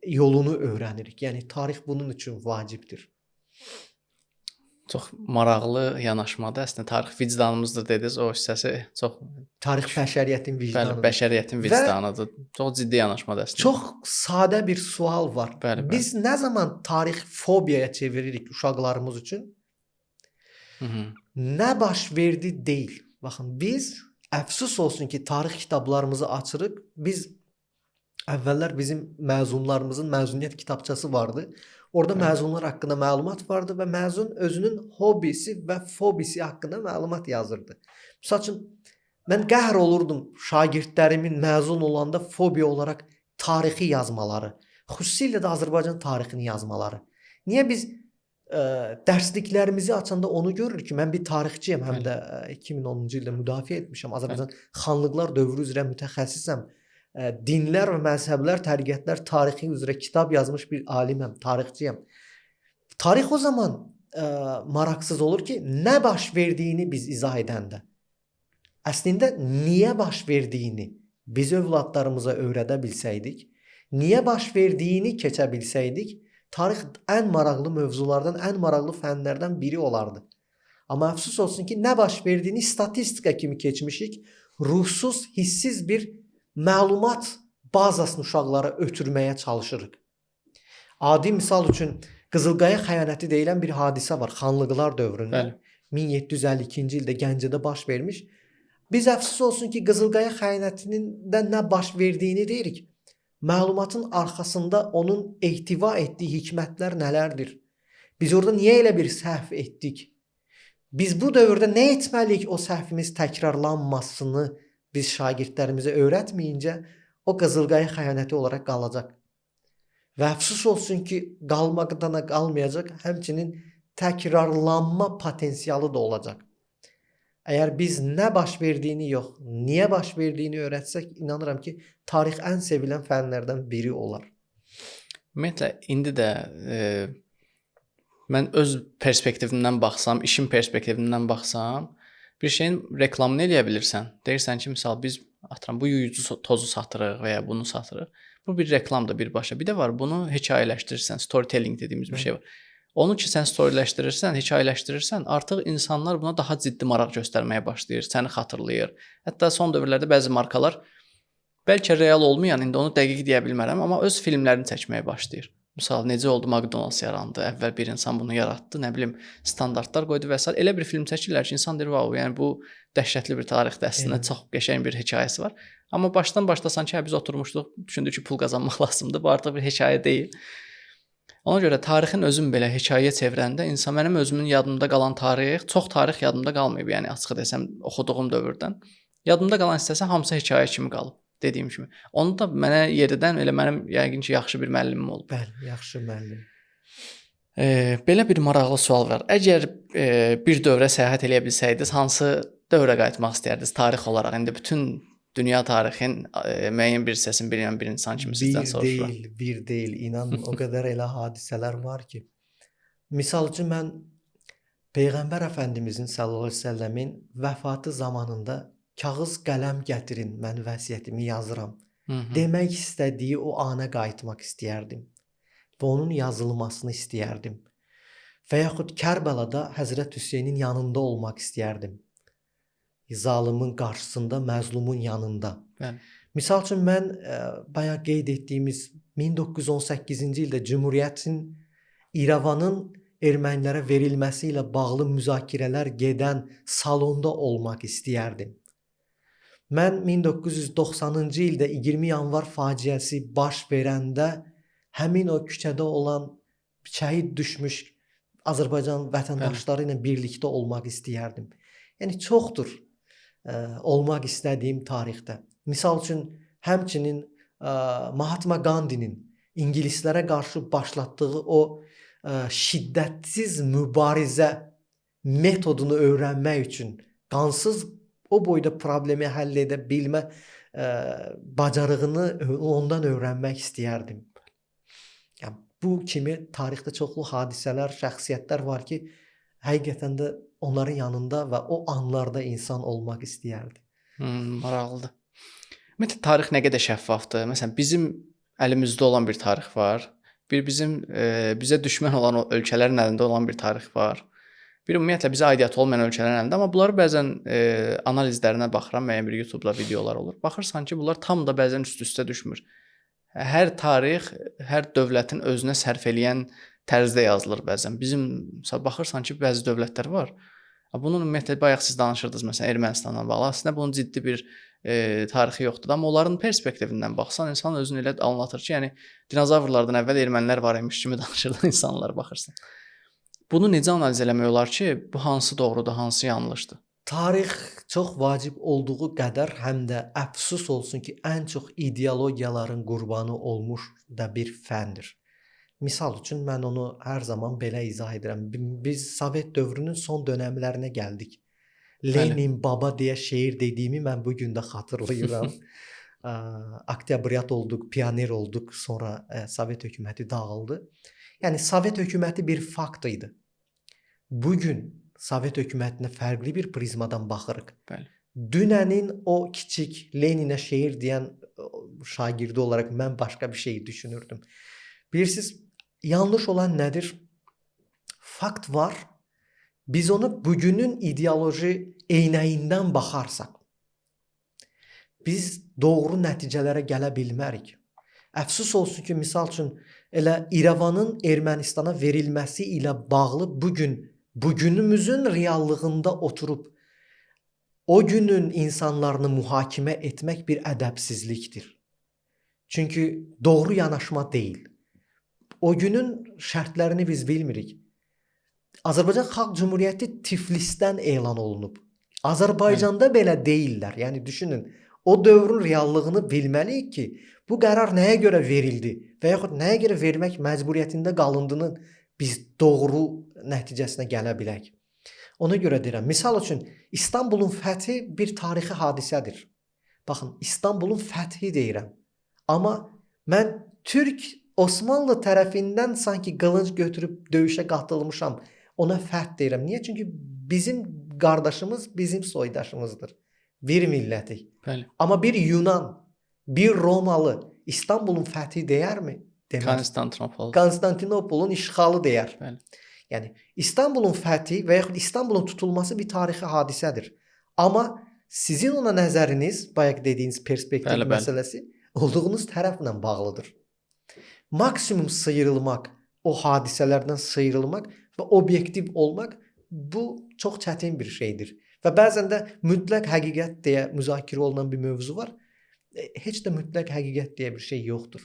yolunu öyrənirik. Yəni tarix bunun üçün vacibdir. Çox maraqlı yanaşmadır. Əslində tarix vicdanımızdır dediniz. O hissəsi çox tarix bəşəriyyətin vicdanıdır. Bəli, bəşəriyyətin vicdanıdır. Çox ciddi yanaşmadır əslində. Çox sadə bir sual var. Bəli. Biz nə zaman tarix fobiyaya çeviririk uşaqlarımız üçün? Nə baş verdi deyil. Baxın, biz əfsus olsun ki, tarix kitablarımızı açırıq. Biz əvvəllər bizim məzunlarımızın məzuniyyət kitabçası vardı. Orada məzunlar haqqında məlumat vardı və məzun özünün hobisi və fobisi haqqında məlumat yazırdı. Məsəl üçün, mən qəhr olurdum şagirdlərimin məzun olanda fobiya olaraq tarixi yazmaları, xüsusilə də Azərbaycan tarixini yazmaları. Niyə biz dərsliklərimizi açanda onu görürük ki, mən bir tarixçiyəm, həm də 2010-cu ildə müdafiə etmişəm. Azərbaycan xanlıqlar dövrü üzrə mütəxəssisəm. dinlər və məzhəblər, təriqətlər tarixi üzrə kitab yazmış bir aliməm, tarixçiyəm. Tarix o zaman maraqsız olur ki, nə baş verdiyini biz izah edəndə. Əslində niyə baş verdiyini biz övladlarımıza öyrədə bilsəydik, niyə baş verdiyini keçə bilsəydik, tarix ən maraqlı mövzulardan, ən maraqlı fənlərdən biri olardı. Amma əfsus olsun ki, nə baş verdiyini statistika kimi keçmişik, ruhsuz, hissiz bir məlumat bazasını uşaqlara ötürməyə çalışırıq. Adi misal üçün Qızılqaya xəyanəti deyilən bir hadisə var xanlıqlar dövründə. Bəli. 1752-ci ildə Gəncədə baş vermiş. Biz əfsus olsun ki, Qızılqaya xəyanətinin də nə baş verdiyini deyirik. Məlumatın arxasında onun ehtiva etdiyi hikmətlər nələrdir? Biz orada niyə elə bir səhv etdik? Biz bu dövrdə nə etməliyik o səhvimiz təkrarlanmasını biz şagirdlərimizə öyrətməyincə o Qızılqaya xəyanəti olaraq qalacaq. Və əfsus olsun ki, qalmaqdan qalmayacaq, həmçinin təkrarlanma potensialı da olacaq. Əgər biz nə baş verdiyini yox, niyə baş verdiyini öyrətsək, inanıram ki, tarix ən sevilən fənlərdən biri olar. Ümumiyyətlə indi də mən öz perspektivimdən baxsam, işin perspektivindən baxsam, bir şeyin reklamını eləyə bilirsən. Deyirsən ki, misal biz atıram bu yuyucu tozu satırıq və ya bunu satırıq. Bu bir reklamdır birbaşa. Bir də var, bunu hekayələşdirirsən, storytelling dediyimiz bir şey var. Onu ki sən storyləşdirirsən, hekayələşdirirsən, artıq insanlar buna daha ciddi maraq göstərməyə başlayır, səni xatırlayır. Hətta son dövrlərdə bəzi markalar bəlkə real olmayan, indi onu dəqiq deyə bilmərəm, amma öz filmlərini çəkməyə başlayır. Misal necə oldu McDonald's yarandı? Əvvəl bir insan bunu yaratdı, nə bilim, standartlar qoydu və s. Elə bir film çəkirlər ki, insan deyir, "Vau, yəni bu dəhşətli bir tarixdir, əslində çox qəşəng bir hekayəsi var." Amma başdan başlasan ki, biz oturmuşduq, düşündük ki, pul qazanmaq lazımdır. Bu artıq bir hekayə deyil. Ona görə tarixin özün belə hekayəyə çevirəndə insan, mənim özümün yadımda qalan tarix, çox tarix yadımda qalmayıb, yəni açıq desəm, oxuduğum dövrdən. Yadımda qalan hissəsi hamısı hekayə kimi qalıb, dediyim kimi. Onu da mənə yeridən elə mənim yəqin ki, yaxşı bir müəllimim oldu. Bəli, yaxşı müəllim. Belə bir maraqlı sual var. Əgər bir dövrə səyahət eləyə bilsəydiniz, hansı dövrə qayıtmaq istərdiniz tarix olaraq? İndi bütün dünya tarixin müəyyən bir hissəsini bilən bir insan kimi sizdən soruşuram. Bir deyil. İnan o qədər elə hadisələr var ki. Misal üçün mən Peyğəmbər Əfəndimizin sallallahu əleyhi və səlləmin vəfatı zamanında kağız qələm gətirin, mən vəsiyyətimi yazıram. Demək istədiyi o ana qayıtmaq istəyərdim və onun yazılmasını istəyərdim. Və yaxud Kərbəlada Həzrət Hüseynin yanında olmaq istəyərdim. Zalimin qarşısında, məzlumun yanında. Bəli. Misal üçün mən bayaq qeyd etdiyimiz 1918-ci ildə Cümhuriyyətin İrəvanın ermənilərə verilməsi ilə bağlı müzakirələr gedən salonda olmaq istəyərdim. Mən 1990-cı ildə 20 yanvar faciəsi baş verəndə həmin o küçədə olan şəhid düşmüş Azərbaycan vətəndaşları ilə birlikdə olmaq istəyərdim. Yəni çoxdur olmaq istədiyim tarixdə. Misal üçün həmçinin Mahatma Gandhinin ingilislərə qarşı başlatdığı o şiddətsiz mübarizə metodunu öyrənmək üçün, qansız o boyda problemi həll edə bilmə bacarığını ondan öyrənmək istəyərdim. Yəni bu kimi tarixdə çoxlu hadisələr, şəxsiyyətlər var ki, həqiqətən də onların yanında və o anlarda insan olmaq istəyərdi. Maraqlıdır. Ümumiyyətlə tarix nə qədər şəffafdır? Məsələn, bizim əlimizdə olan bir tarix var. Bir bizim bizə düşmən olan ölkələrin əlində olan bir tarix var. Bir ümumiyyətlə bizə aidiyyəti olmayan ölkələrin əlində, amma bunları bəzən analizlərinə baxıram, müəyyən bir YouTube-da videolar olur. Baxırsan ki, bunlar tam da bəzən üst-üstə düşmür. Hər tarix, hər dövlətin özünə sərf eləyən tərzdə yazılır bəzən. Bizim baxırsan ki, bəzi dövlətlər var. Bunun ümumiyyətlə bayaq siz danışırdınız, məsələn, Ermənistanla bağlı. Əslində bunun ciddi bir tarixi yoxdur, amma onların perspektivindən baxsan, insan özünü elə anlatır ki, yəni dinozavrlardan əvvəl ermənilər var imiş kimi danışırlar insanlar, baxırsan. Bunu necə analiz eləmək olar ki, bu hansı doğrudur, hansı yanlışdır? Tarix çox vacib olduğu qədər həm də əfsus olsun ki, ən çox ideologiyaların qurbanı olmuş da bir fəndir. Misal üçün mən onu hər zaman belə izah edirəm. Biz Sovet dövrünün son dönəmlərinə gəldik. Lenin baba deyə şeir dediyimi mən bu gün də xatırlayıram. Oktyabriyat olduq, pioner olduq, sonra Sovet hökuməti dağıldı. Yəni Sovet hökuməti bir fakt idi. Bu gün Sovet hökumətinə fərqli bir prizmadan baxırıq. Bəli. Dünənin o kiçik Leninə şeir deyən şagirdi olaraq mən başqa bir şey düşünürdüm. Bilirsiniz, yanlış olan nədir? Fakt var. Biz onu bugünün ideoloji eynəyindən baxarsaq, biz doğru nəticələrə gələ bilmərik. Əfsus olsun ki, misal üçün elə İrəvanın Ermənistana verilməsi ilə bağlı bugünümüzün reallığında oturub o günün insanlarını mühakimə etmək bir ədəbsizlikdir. Çünki doğru yanaşma deyil. O günün şərtlərini biz bilmirik. Azərbaycan Xalq Cümhuriyyəti Tiflisdən elan olunub. Azərbaycanda belə deyillər. Yəni düşünün, o dövrün reallığını bilməliyik ki, bu qərar nəyə görə verildi və yaxud nəyə görə vermək məcburiyyətində qalındığının biz doğru nəticəsinə gələ bilək. Ona görə deyirəm, misal üçün İstanbulun fəthi bir tarixi hadisədir. Baxın, İstanbulun fəthi deyirəm. Amma mən Türk Osmanlı tərəfindən sanki qılınc götürüb döyüşə qatılmışam. Ona fəth deyirəm. Niyə? Çünki bizim qardaşımız bizim soydaşımızdır. Bir millətik. Bəli. Amma bir Yunan, bir Romalı İstanbulun fəthi deyərmi? Deməz. Konstantinopolun işğalı deyər. Bəli. Yəni İstanbulun fəthi və yaxud İstanbulun tutulması bir tarixi hadisədir. Amma sizin ona nəzəriniz, bayaq dediyiniz perspektiv məsələsi olduğunuz tərəflə bağlıdır. Maksimum sıyrılmaq, o hadisələrdən sıyrılmaq və obyektiv olmaq bu çox çətin bir şeydir. Və bəzən də mütləq həqiqət deyə müzakirə olunan bir mövzu var. Heç də mütləq həqiqət deyə bir şey yoxdur.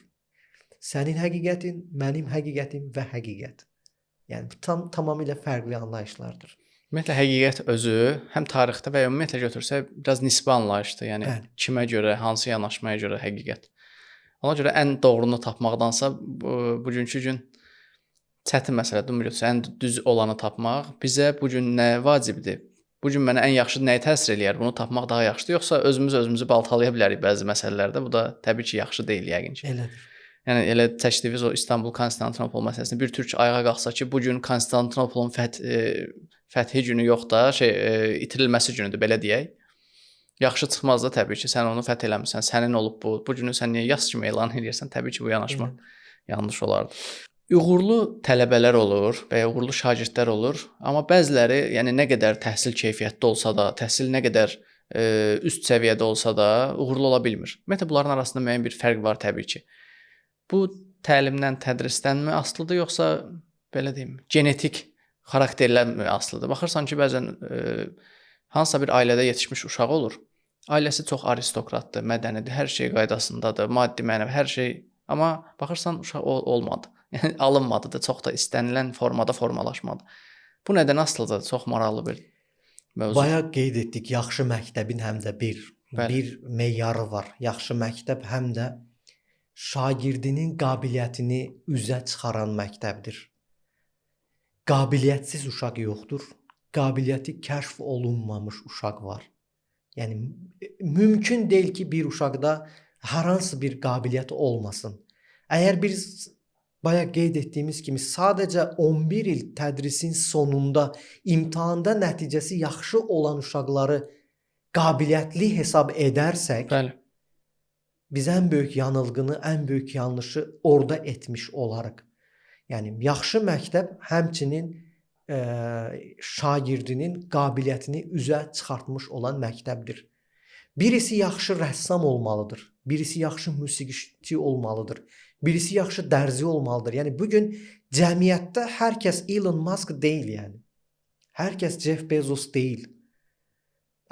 Sənin həqiqətin, mənim həqiqətim və həqiqət. Yəni bu tamamilə fərqli anlayışlardır. Ümumiyyətlə həqiqət özü həm tarixdə və ya ümumiyyətlə götürsək biraz nisbi anlayışdır. Yəni Bəli. Kimə görə, hansı yanaşmaya görə həqiqət. Ona görə ən doğrunu tapmaqdansa bugünkü gün çətin məsələdir. Ümumiyyətlə ən düz olanı tapmaq bizə bu gün nə vacibdir? Bu gün mənə ən yaxşı nəyi təsir eləyər? Bunu tapmaq daha yaxşıdır, yoxsa özümüzü baltalaya bilərik bəzi məsələlərdə? Bu da təbii ki, yaxşı deyil yəqin ki. Elədir. Yəni elə çəkdiyiniz o İstanbul Konstantinopol məsələsini bir türk ayağa qalxsa ki, bu gün Konstantinopolun fəthi günü yox da, itirilməsi günüdür belə deyək. Yaxşı çıxmaz da təbii ki, sən onu fəth eləmisən, sənin olub bu. Bu günü sən niyə yas kimi elan edirsən? Təbii ki, bu yanaşma yanlış olardı. Uğurlu tələbələr olur və ya uğurlu şagirdlər olur, amma bəziləri, yəni nə qədər təhsil keyfiyyətli olsa da, təhsil nə qədər üst səviyyədə olsa da uğurlu ola bilmir. Ümumiyyətlə bunların arasında müəyyən bir fərq var təbii ki. Bu təlimdən, tədrisdənmi asılıdır, yoxsa belə deyim, genetik xarakterlərmi asılıdır? Baxırsan ki, bəzən hansısa bir ailədə yetişmiş uşaq olur. Ailəsi çox aristokratdır, mədənidir, hər şey qaydasındadır, maddi, mənəvi, hər şey. Amma baxırsan uşaq olmadı. Yəni alınmadı da, çox da istənilən formada formalaşmadı. Bu nədən asılıdır? Çox maraqlı bir mövzu. Bayaq qeyd etdik, yaxşı məktəbin həm də bir meyarı var. Yaxşı məktəb həm də şagirdinin qabiliyyətini üzə çıxaran məktəbdir. Qabiliyyətsiz uşaq yoxdur. Qabiliyyəti kəşf olunmamış uşaq var. Yəni mümkün deyil ki, bir uşaqda hər hansı bir qabiliyyət olmasın. Əgər biz bayaq qeyd etdiyimiz kimi sadəcə 11 il tədrisin sonunda imtahanda nəticəsi yaxşı olan uşaqları qabiliyyətli hesab edərsək, Bəli. biz ən böyük yanılğını, ən böyük yanlışı orada etmiş olarıq. Yəni yaxşı məktəb həmçinin şagirdinin qabiliyyətini üzə çıxartmış olan məktəbdir. Birisi yaxşı rəssam olmalıdır. Birisi yaxşı musiqiçi olmalıdır. Birisi yaxşı dərzi olmalıdır. Yəni bugün cəmiyyətdə hər kəs Elon Musk deyil yəni. Hər kəs Jeff Bezos deyil.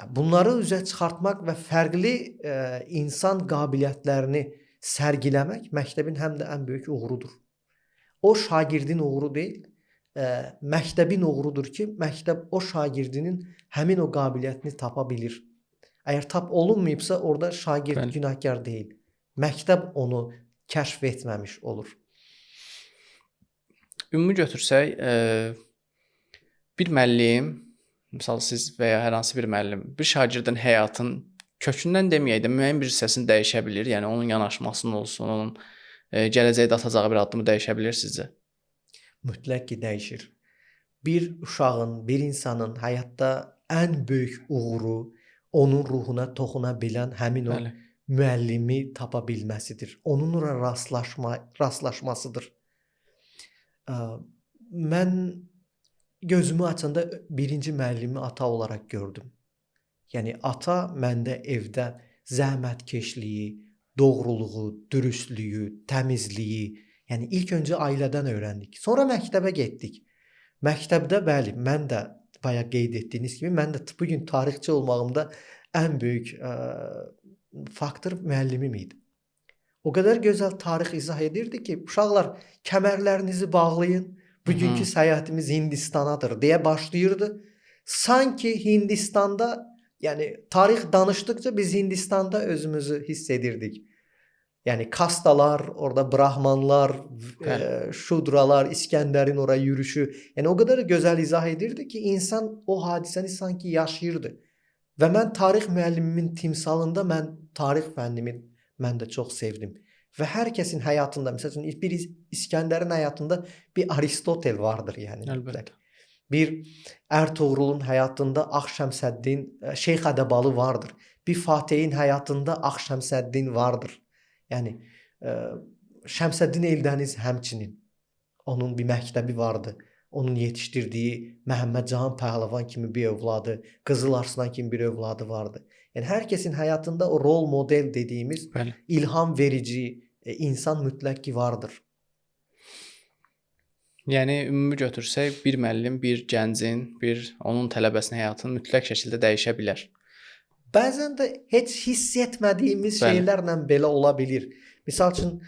Bunları üzə çıxartmaq və fərqli insan qabiliyyətlərini sərgiləmək məktəbin həm də ən böyük uğurudur. O şagirdin uğuru deyil, məktəbin uğurudur ki, məktəb o şagirdinin həmin o qabiliyyətini tapa bilir. Əgər tap olunmayıbsa, orada şagird günahkar deyil. Məktəb onu kəşf etməmiş olur. Ümumi götürsək, bir müəllim, misal siz və ya hər hansı bir müəllim bir şagirdin həyatın kökündən deməyək də müəyyən bir hissəsini dəyişə bilir? Yəni onun yanaşmasının olsun, onun gələcəkdə atacağı bir addımı dəyişə bilər sizcə? Mütləq ki, dəyişir. Bir uşağın, bir insanın həyatda ən böyük uğuru onun ruhuna toxuna bilən həmin o Bəli. müəllimi tapa bilməsidir. Onunla rastlaşmasıdır. Mən gözümü açanda birinci müəllimi ata olaraq gördüm. Yəni ata məndə evdə zəhmətkeşliyi, doğruluğu, dürüstlüyü, təmizliyi, yəni ilk öncə ailədən öyrəndik. Sonra məktəbə getdik. Məktəbdə bəli, mən də bayaq qeyd etdiyiniz kimi mən də bu gün tarixçi olmağımda ən böyük faktor müəllimim idi. O qədər gözəl tarix izah edirdi ki, uşaqlar kəmərlərinizi bağlayın. Bugünkü səyahətimiz Hindistanadır deyə başlayırdı. Sanki Hindistanda, yəni tarix danışdıqca biz Hindistanda özümüzü hiss edirdik. Yəni kastalar, orada brahmanlar, şudralar, İskəndərin ora yürüşü. Yəni o qədər gözəl izah edirdi ki, insan o hadisəni sanki yaşayırdı. Və mən tarix müəllimimin timsalında mən tarix fənnimi mən də çox sevdim. Və hər kəsin həyatında, məsələn, bir İskəndərin həyatında bir Aristotel vardır, yəni. Əlbəttə. Bir Ertuğrulun həyatında Axşəmsəddin, Şeyx Ədəbalı vardır. Bir Fatihin həyatında Axşəmsəddin vardır. Yəni Şəmsəddin Eldəniz həmçinin onun bir məktəbi vardı. Onun yetişdirdiyi Məhəmməd Cahan Pəhləvan kimi bir övladı, Qızıl Arslan kimi bir övladı vardı. Yəni hər kəsin həyatında o rol model dediyimiz Bəli. ilham verici insan mütləq ki vardır. Yəni ümumi götürsək, bir müəllim bir gəncin, bir onun tələbəsinin həyatını mütləq şəkildə dəyişə bilər. Bəzən də heç hiss etmədiyimiz şeylərlə belə ola bilir. Misal üçün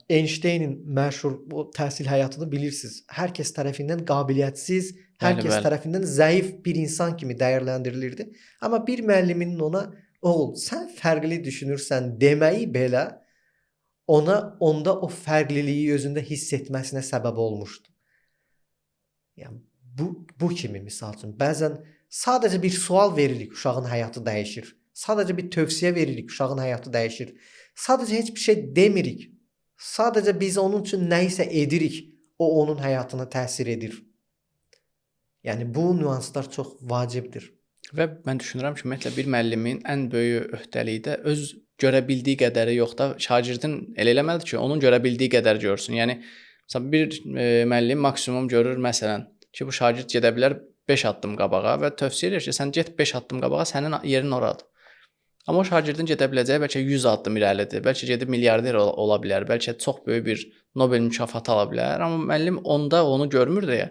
Einsteynin məşhur bu təhsil həyatını bilirsiniz. Hər kəs tərəfindən qabiliyyətsiz, hər kəs tərəfindən zəif bir insan kimi dəyərləndirilirdi. Amma bir müəlliminin ona "Oğul, sən fərqli düşünürsən" deməyi belə onda o fərqliliyi özündə hiss etməsinə səbəb olmuşdu. Yəni bu kimi misal üçün bəzən sadəcə bir sual veririk, uşağın həyatı dəyişir. Sadəcə bir tövsiyə veririk, uşağın həyatı dəyişir. Sadəcə heç bir şey demirik. Sadəcə biz onun üçün nə isə edirik, o onun həyatına təsir edir. Yəni bu nüanslar çox vacibdir. Və mən düşünürəm ki, ümumiyyətlə bir müəllimin ən böyük öhdəliyi də öz görə bildiyi qədəri yox da şagirdin elə eləməlidir ki, onun görə bildiyi qədər görsün. Yəni məsələn bir müəllim maksimum görür məsələn ki, bu şagird gedə bilər 5 addım qabağa və tövsiyə edir ki, sən get 5 addım qabağa, sənin yerin oradır. Amma o şagirdin gedə biləcəyi bəlkə 100 addım irəlidir. Bəlkə gedib milyarder ola bilər, bəlkə çox böyük bir Nobel mükafatı ala bilər, amma müəllim onda onu görmür deyə.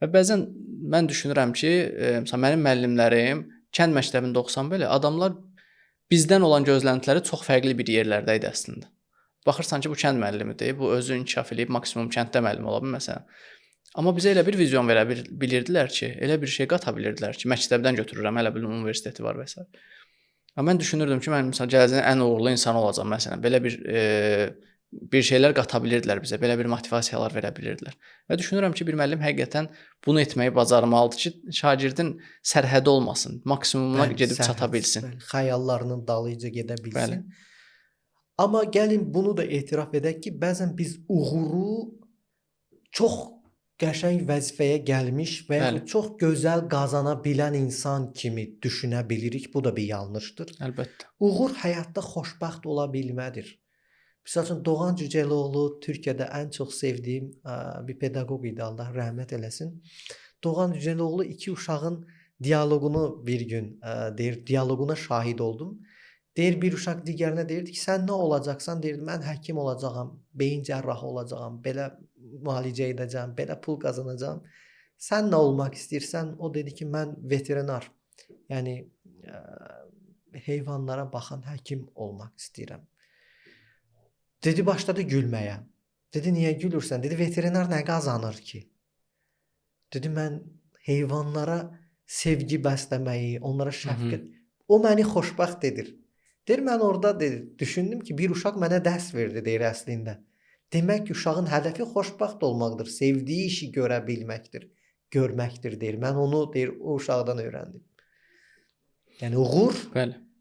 Və bəzən mən düşünürəm ki, məsələn mənim müəllimlərim kənd məktəbində oxusan belə adamlar bizdən olan gözləntiləri çox fərqli bir yerlərdə idi əslində. Baxırsan ki, bu kənd müəllimidir, bu özü inkişaf edib maksimum kənddə müəllim ola bilər məsələn. Amma bizə elə bir vizyon verə bilirdilər ki, elə bir şey qata bilirdilər ki, məktəbdən götürürəm, hələ bir universiteti var və s. Amma mən düşünürdüm ki, mən məsələn gələcəyin ən uğurlu insanı olacağam məsələn. Belə bir şeylər qata bilirdilər bizə, belə bir motivasiyalar verə bilirdilər. Və düşünürəm ki, bir müəllim həqiqətən bunu etməyi bacarmalıdır ki, şagirdin sərhədi olmasın, maksimumuna gedib çata bilsin. Xəyallarının dalıyca gedə bilsin. Amma gəlin bunu da etiraf edək ki, bəzən biz uğuru çox qəşəng vəzifəyə gəlmiş və ya çox gözəl qazana bilən insan kimi düşünə bilirik. Bu da bir yanlışdır. Əlbəttə. Uğur həyatda xoşbəxt ola bilmədir. Məsəl üçün Doğan Cüceloğlu Türkiyədə ən çox sevdiyim bir pedaqoq idi, Allah rəhmət eləsin. Doğan Cüceloğlu iki uşağın dialoqunu bir gün deyir, dialoquna şahid oldum. Deyir bir uşaq digərinə deyirdi ki, sən nə olacaqsan? Deyirdi, mən həkim olacağam, beyin cərrahı olacağam, belə müalicə edəcəm, belə pul qazanacağam. Sən nə olmaq istəyirsən? O dedi ki, mən veterinar, yəni heyvanlara baxan həkim olmaq istəyirəm. Dedi, başladı gülməyə. Dedi, niyə gülürsən? Dedi, veterinar nə qazanır ki? Dedi, mən heyvanlara sevgi bəsləməyi, onlara şəfqət, o məni xoşbəxt edir. Deyir, mən orada düşündüm ki, bir uşaq mənə dərs verdi, deyir əslində. Demək ki, uşağın hədəfi xoşbəxt olmaqdır, sevdiyi işi görə bilməkdir, görməkdir, deyir. Mən onu, deyir, o uşaqdan öyrəndim. Yəni, uğur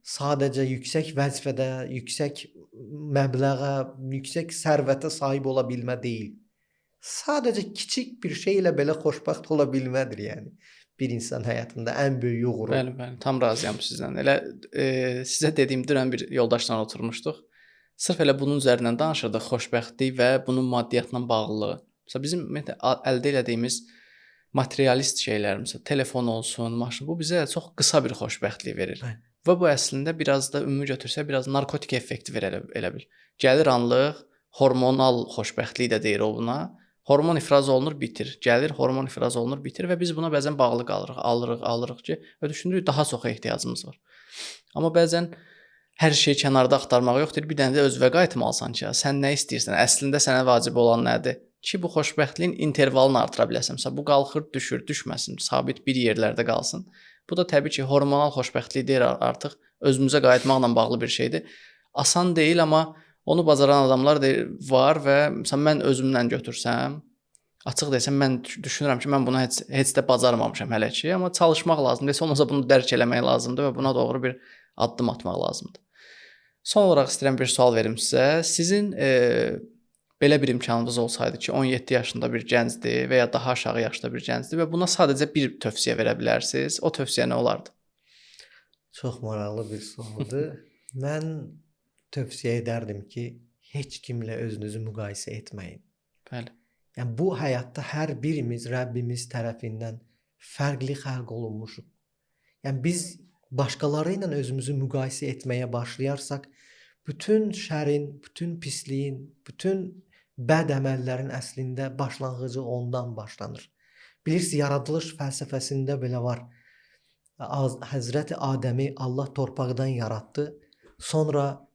sadəcə yüksək vəzifədə, yüksək məbləğə, yüksək sərvətə sahib ola bilmə deyil. Sadəcə kiçik bir şeylə belə xoşbəxt ola bilmədir yəni. Bir insan həyatında ən böyük uğuru. Bəli, bəli, tam razıyam sizlə. Elə sizə dediyim dünən bir yoldaşla oturmuşduq. Sırf elə bunun üzərindən danışırdıq, xoşbəxtlik və bunun maddiyyatla bağlılığı. Məsələn, bizim əldə elədiyimiz materialist şeylər, məsələn, telefon olsun, maşın, bu bizə çox qısa bir xoşbəxtlik verir. Bəli. Və bu əslində biraz da ümumi götürsək, biraz narkotik effekti verir elə bil. Gəlir anlıq, hormonal xoşbəxtlik də deyir o buna. Hormon ifraz olunur, bitir. Gəlir, hormon ifraz olunur, bitir və biz buna bəzən bağlı qalırıq, alırıq ki, və düşünürük daha çoxa ehtiyacımız var. Amma bəzən hər şeyi kənarda axtarmaq yoxdur. Bir dənə də özünə qayıtmalısan ki, sən nə istəyirsən, əslində sənə vacib olan nədir? Ki bu xoşbəxtliyin intervalını artıra biləsən. Məsələn, bu qalxır, düşür, düşməsin, sabit bir yerlərdə qalsın. Bu da təbii ki, hormonal xoşbəxtlik deyil, artıq özümüzə qayıtmaqla bağlı bir şeydir. Asan deyil, amma onu bacaran adamlar var və məsələn mən özümdən götürsəm, açıq desəm mən düşünürəm ki, mən bunu heç də bacarmamışam hələ ki, amma çalışmaq lazımdır. Heç olmasa bunu dərk eləmək lazımdır və buna doğru bir addım atmaq lazımdır. Son olaraq istəyirəm bir sual verim sizə. Sizin belə bir imkanınız olsaydı ki, 17 yaşında bir gəncdir və ya daha aşağı yaşda bir gəncdir və buna sadəcə bir tövsiyə verə bilərsiniz, o tövsiyə nə olardı? Çox maraqlı bir sualdır. Mən tövsiyə edərdim ki, heç kimlə özünüzü müqayisə etməyin. Bəli. Yəni bu həyatda hər birimiz Rəbbimiz tərəfindən fərqli xəlq olunmuşuq. Yəni biz başqaları ilə özümüzü müqayisə etməyə başlayarsaq, bütün şərin, bütün pisliyin, bütün bəd əməllərin əslində başlanğıcı ondan başlanır. Bilirsiniz, yaradılış fəlsəfəsində belə var. Həzrəti Adəmi Allah torpaqdan yaratdı, sonra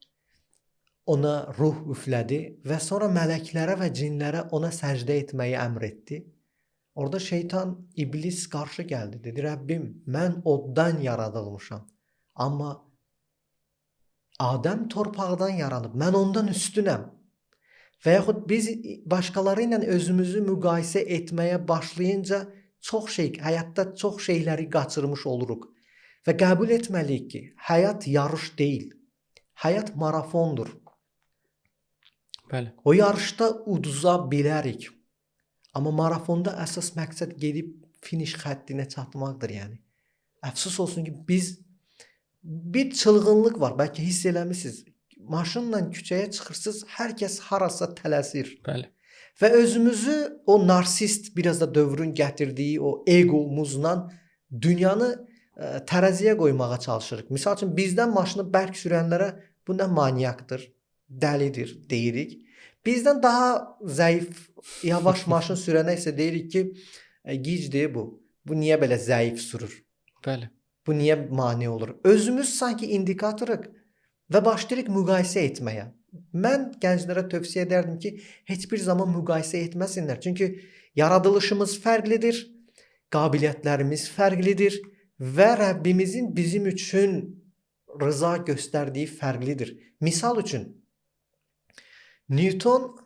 ona ruh üflədi və sonra mələklərə və cinlərə ona səcdə etməyi əmr etdi. Orada şeytan, iblis qarşı gəldi. Dedi, Rəbbim, mən oddan yaradılmışam. Amma Adəm torpaqdan yaranıb. Mən ondan üstünəm. Və yaxud biz başqaları ilə özümüzü müqayisə etməyə başlayınca həyatda çox şeyləri qaçırmış oluruq. Və qəbul etməliyik ki, həyat yarış deyil. Həyat marafondur. Bəli. O yarışda uduza bilərik. Amma marafonda əsas məqsəd gedib finiş xəttinə çatmaqdır yəni. Əfsus olsun ki, bir çılğınlıq var. Bəlkə hiss eləmisiniz. Maşınla küçəyə çıxırsınız, hər kəs harasa tələsir. Bəli. Və özümüzü o narsist, biraz da dövrün gətirdiyi o egomuzla dünyanı tərəziyə qoymağa çalışırıq. Misal üçün bizdən maşını bərk sürənlərə bu nə maniakdır, dəlidir deyirik. Bizdən daha zəif, yavaş maşın sürənə isə deyirik ki, gicdir bu. Bu niyə belə zəif sürür? Bəli. Bu niyə mane olur? Özümüz sanki indikatorıq və başlayırıq müqayisə etməyə. Mən gənclərə tövsiyə edərdim ki, heç bir zaman müqayisə etməsinlər. Çünki yaradılışımız fərqlidir, qabiliyyətlərimiz fərqlidir və Rəbbimizin bizim üçün rıza göstərdiyi fərqlidir. Misal üçün, Newton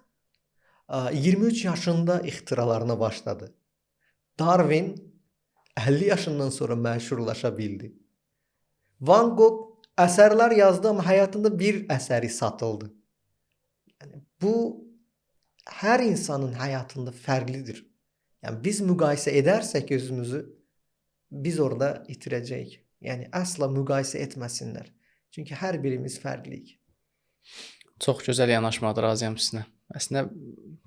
23 yaşında ixtiralarına başladı. Darwin 50 yaşından sonra məşhurlaşa bildi. Van Gogh əsərlər yazdı, amma həyatında bir əsəri satıldı. Yəni, bu hər insanın həyatında fərqlidir. Yəni, biz müqayisə edərsək özümüzü, biz orada itirəcəyik. Yəni, əsla müqayisə etməsinlər. Çünki hər birimiz fərqliyik. Çox gözəl yanaşmadır, razıyam sizinlə. Əslində,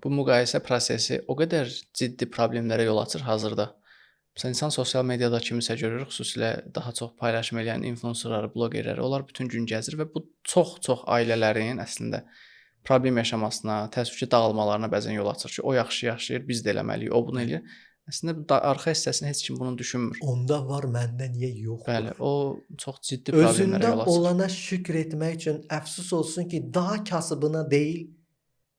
bu müqayisə prosesi o qədər ciddi problemlərə yol açır hazırda. Məsələn, insan sosial mediada kimisə görür, xüsusilə daha çox paylaşım edən influencerları, bloqerləri, onlar bütün gün gəzir və bu çox-çox ailələrin əslində problem yaşamasına, təəssüf ki, dağılmalarına bəzən yol açır ki, o yaxşı yaşayır, biz də eləməliyik, o bunu eləyir. Əslində arxa hissəsini heç kim bunun düşünmür. Onda var, məndə niyə yoxdur? Bəli, o çox ciddi problemlərə yol açır. Özündə olana şükr etmək üçün əfsus olsun ki, daha kasıbına deyil,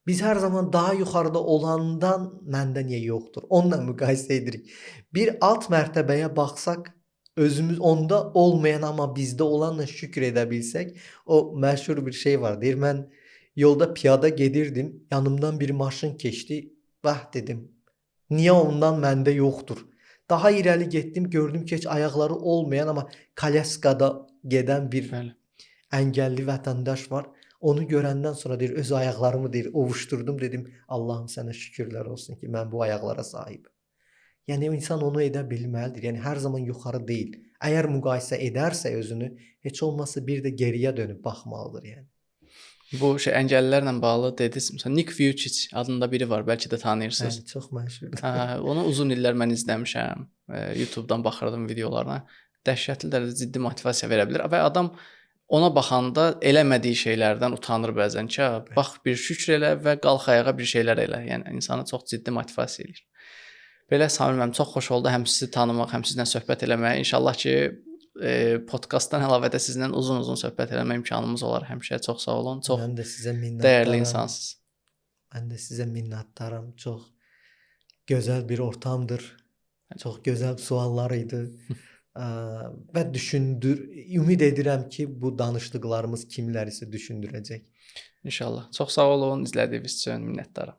biz hər zaman daha yuxarıda olandan məndə niyə yoxdur? Onunla müqayisə edirik. Bir alt mərtəbəyə baxsaq, özümüz onda olmayan amma bizdə olanla şükr edə bilsək, o məşhur bir şey var. Deyir, mən yolda piyada gedirdim, yanımdan bir maşın keçdi, vah dedim, niyə ondan məndə yoxdur? Daha irəli getdim, gördüm ki, heç ayaqları olmayan amma kalyaskada gedən bir əngəlli vətəndaş var. Onu görəndən sonra deyir öz ayaqlarımı deyir ovuşdurdum dedim Allahım sənə şükürlər olsun ki mən bu ayaqlara sahibəm. Yəni insan onu edə bilməlidir. Yəni hər zaman yuxarı deyil. Əgər müqayisə edərsə özünü heç olmasa bir də geriyə dönüb baxmalıdır yəni. Bu şey əngəllilərlə bağlı dediniz. Məsələn Nick Vujicic adında biri var, bəlkə də tanıyırsınız. Bəli, çox məşhurdur. Hə, onu uzun illər mən izləmişəm. YouTube-dan baxırdım videolarına. Dəhşətli dərəcədə ciddi motivasiya verə bilər və adam ona baxanda eləmədiyi şeylərdən utanır bəzən ki, bax bir şükr elə və qalx ayağa bir şeylər elə. Yəni insanı çox ciddi motivasiya edir. Belə Samir müəllim, çox xoş oldu həm sizi tanımaq, həm sizlə söhbət eləmək. İnşallah ki, podkastdan əlavə də sizinlə uzun-uzun söhbət eləmə imkanımız olar. Həmişə çox sağ olun. Çox Mən də sizə minnətdaram. Dəyərli insansınız. Mən də sizə minnətdaram. Çox gözəl bir ortamdır. Çox gözəl suallar idi. Və ümid edirəm ki, bu danışdıqlarımız kimlərisə düşündürəcək. İnşallah. Çox sağ olun izlədiyiniz üçün minnətdaram.